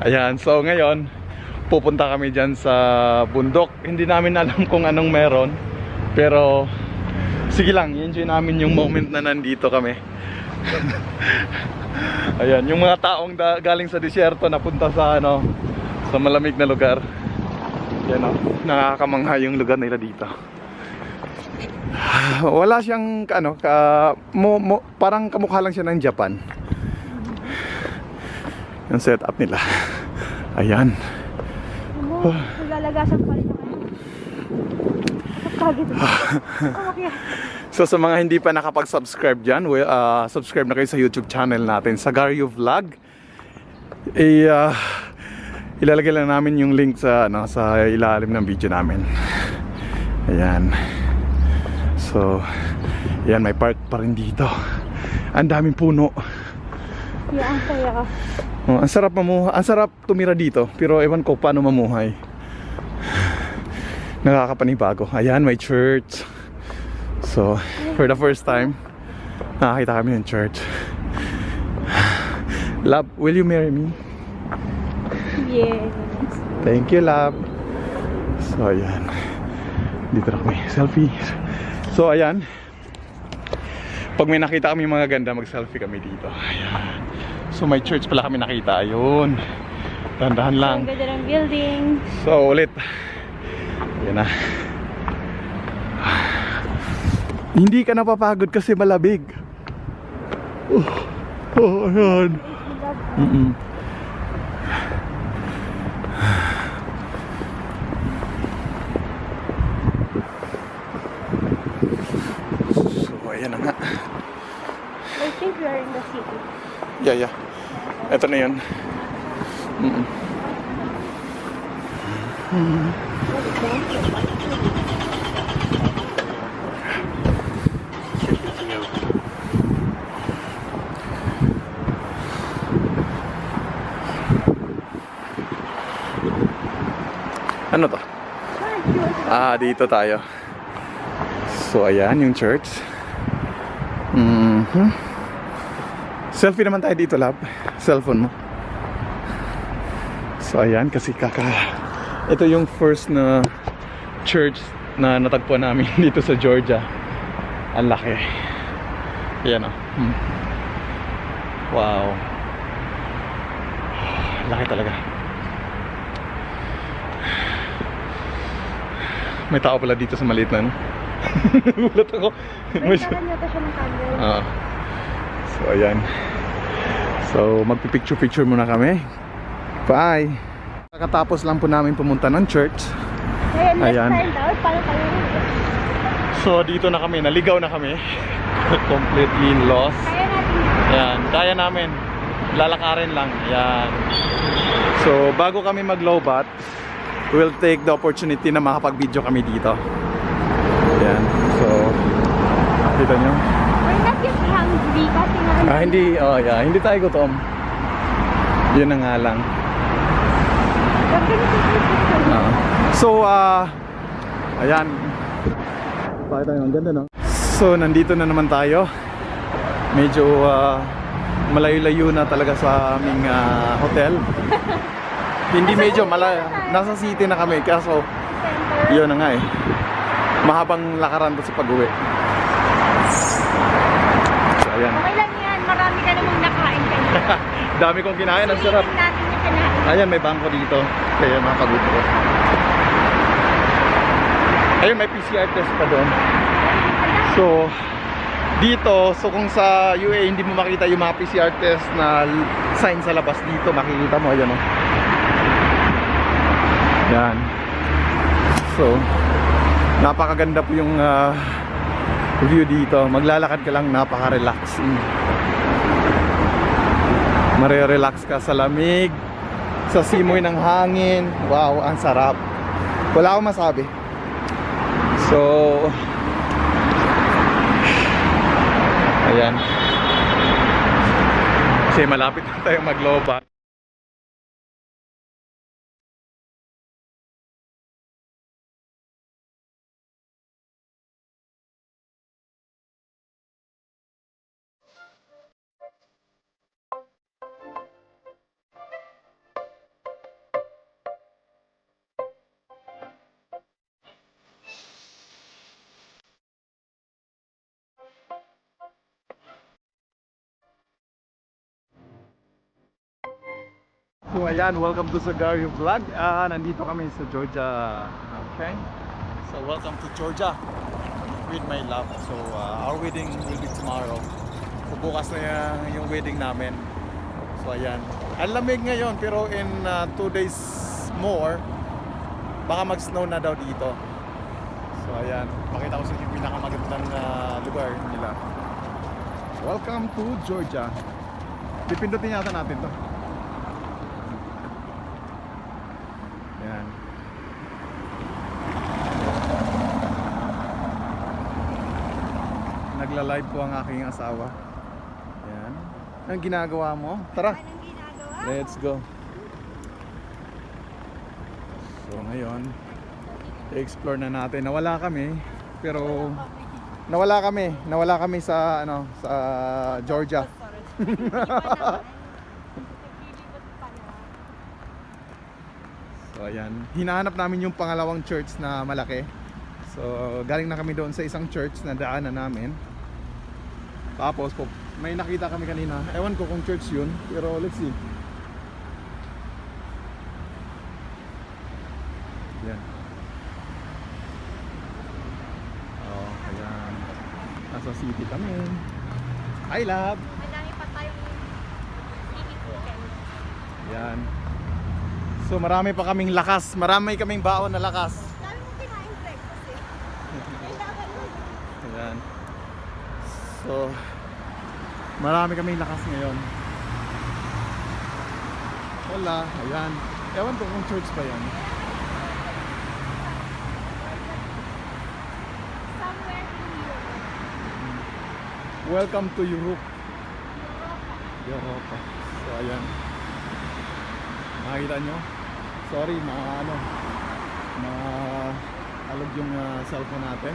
Ayan, so ngayon pupunta kami dyan sa bundok. Hindi namin alam kung anong meron, pero sige lang, enjoy namin yung moment na nandito kami. Ayan, yung mga taong galing sa disyerto napunta sa sa malamig na lugar. Yan nakakamangha yung lugar nila dito. Wala siyang parang kamukha lang siya ng Japan. Yung setup nila. Ayan. Nagalagasan pa rin ako. Okay. So sa mga hindi pa nakapag-subscribe dyan, subscribe na kayo sa YouTube channel natin, Sagario Vlog. Ilalagay lang namin yung link sa ilalim ng video namin. Ayan. So, ayan, may park pa rin dito. Ang daming puno. Yeah, ang saya ka. Oh, ang sarap tumira dito, pero ewan ko paano mamuhay. Nakakapanibago. Ayan, may church. So, for the first time, nakakita kami ng church. Love, will you marry me? Yes. Thank you, love. So, ayan. Dito na kami. Selfie. So, ayan. Pag may nakita kami mga ganda, mag-selfie kami dito. Ayan. So, may church pala kami nakita. Ayun. Dahan-dahan lang. Ang ganda ng building. So, ulit. Ayan na. Hindi ka napapagod kasi malabig. Ayan. So, ayan na nga. I think we are in the city. Yeah. Ito na yun. Ano to? Dito tayo. So, ayan yung church. Selfie naman tayo dito, love. Cellphone mo. So, ayan, kasi ito yung first na church na natagpuan namin dito sa Georgia. Ang laki. Ayan o. Wow. Laki talaga. May tao pala dito sa maliit na Gulat ako. May naran yata siya ng camera. So, ayan. So, magpipicture-picture muna kami. Bye! Kakatapos lang po namin pumunta ng church. Ayan. Paano tayo? So, dito na kami. Naligaw na kami. Completely lost. Kaya natin. Ayan. Kaya namin. Lalakarin lang. Ayan. So, bago kami mag-lowbat, we'll take the opportunity na makapag-video kami dito. Ayan. So, kita nyo. We're not just hungry kasi nga. Hindi tayo gutom. Yun na nga lang. So, ayan. Pakita nyo, ang ganda, no? So, nandito na naman tayo. Medyo malayo-layo na talaga sa aming hotel. Hindi medyo malayo. Nasa city na kami. Kaso, yun na nga eh. Mahabang lakaran to sa pag-uwi. So, ayan. Okay lang yan. Marami ka namang nakain kanina. Dami kong kinain. Ang sarap. Sulitin natin yung kinain. Ayan, may bangko dito. Kaya makaguto ko. Ayun, may PCR test pa doon. So, dito, kung sa UAE hindi mo makita yung mga PCR test na sign sa labas, dito makikita mo. Ayan o. Yan. So, napakaganda po yung view dito. Maglalakad ka lang, napaka-relaxing. Mare-relax ka sa lamig, sa simoy ng hangin. Wow, ang sarap. Wala akong masabi. So, ayan. Kasi malapit na tayo mag-lowbat. So ayan, welcome to Sagario Vlog. Nandito kami sa Georgia. Okay. So welcome to Georgia with my love. So our wedding will be tomorrow. So bukas na yung wedding namin. So ayan. Ang lamig ngayon pero in 2 days more baka mag-snow na daw dito. So ayan, pakita ko sa inyo yung pinakamagandang lugar nila. Welcome to Georgia. Pipindutin yata natin to. Ayan. Nagla-live po ang aking asawa. Ayan. Anong ginagawa mo? Tara. Anong ginagawa? Let's go. So ngayon, i-explore na natin. Nawala kami, pero nawala kami sa sa Georgia. So ayan, hinahanap namin yung pangalawang church na malaki. So galing na kami doon sa isang church na daanan namin. Tapos may nakita kami kanina. Ewan ko kung church yun, pero let's see. Yan. Oh, ayan. Nasa city kami. Hi, love! Madami pa tayong iniikutin. Yan. So marami pa kaming lakas. Marami kaming baon na lakas. Dami mo kinain breakfast eh. Kailangan mo. Ayan. So marami kaming lakas ngayon. Wala. Ayan. Ewan ko kung church pa yan. Somewhere in Europe. Welcome to Europe. Europa. So ayan. Makikita nyo? Sorry, alog yung cellphone natin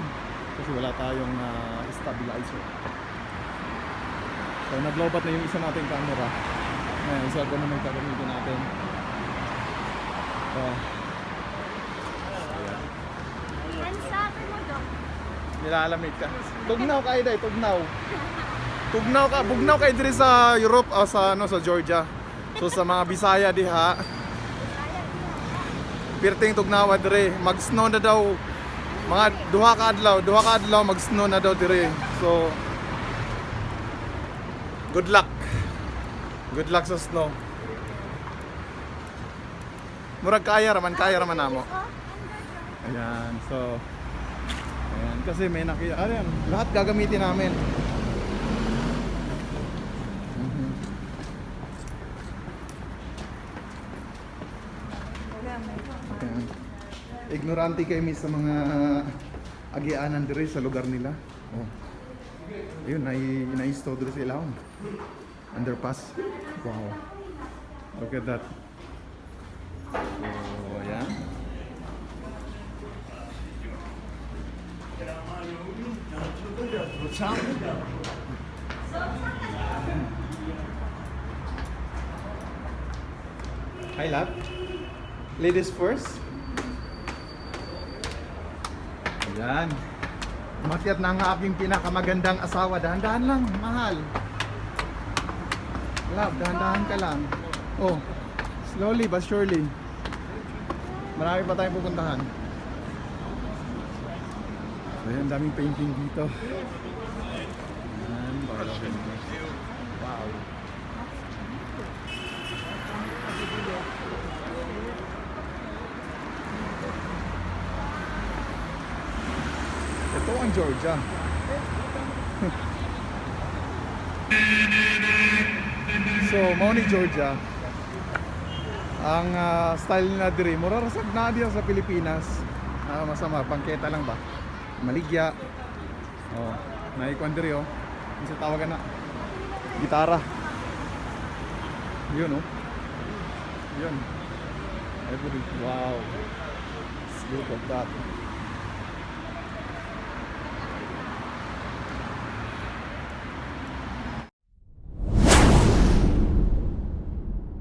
kasi wala tayong stabilizer. So naglobat na yung isa nating camera. Ngayon, yung cellphone na magkagamitin natin. Ayan. Ang sabi mo doon. Nilalamig ka. Tugnaw ka, Iday, tugnaw. Bugnaw ka diri sa Europe o sa Georgia. So sa mga Bisaya diha, pirting tugnawa dire, mag-snow na daw. Mga duha ka adlaw mag-snow na daw dire. So good luck. Good luck sa snow. Murag kaya raman namo. Ayan, so ayan, kasi may ayan, lahat gagamitin namin. Ayan. Ignorante kayo sa mga agianan dire sa lugar nila. Oh. Ayun, nai-install dire sa ilawom. Underpass. Wow. Look at that. So, ayan. Hi, love. Ladies first. Ayan. Umakyat na ang aking pinakamagandang asawa. Dahan-dahan lang, mahal. Love, dahan-dahan ka lang. Oh, slowly but surely. Marami pa tayong pupuntahan. Ayan, daming painting dito. Ayan, wow. Ito ang Georgia. So, mao ni Georgia. Ang style nila diri, mura rasag na diya sa Pilipinas. Masama, bangketa lang ba? Maligya. Oh, naikuan diri oh. Isa tawagan na. Gitara. Yun oh. Yun. Every wow. Look at that.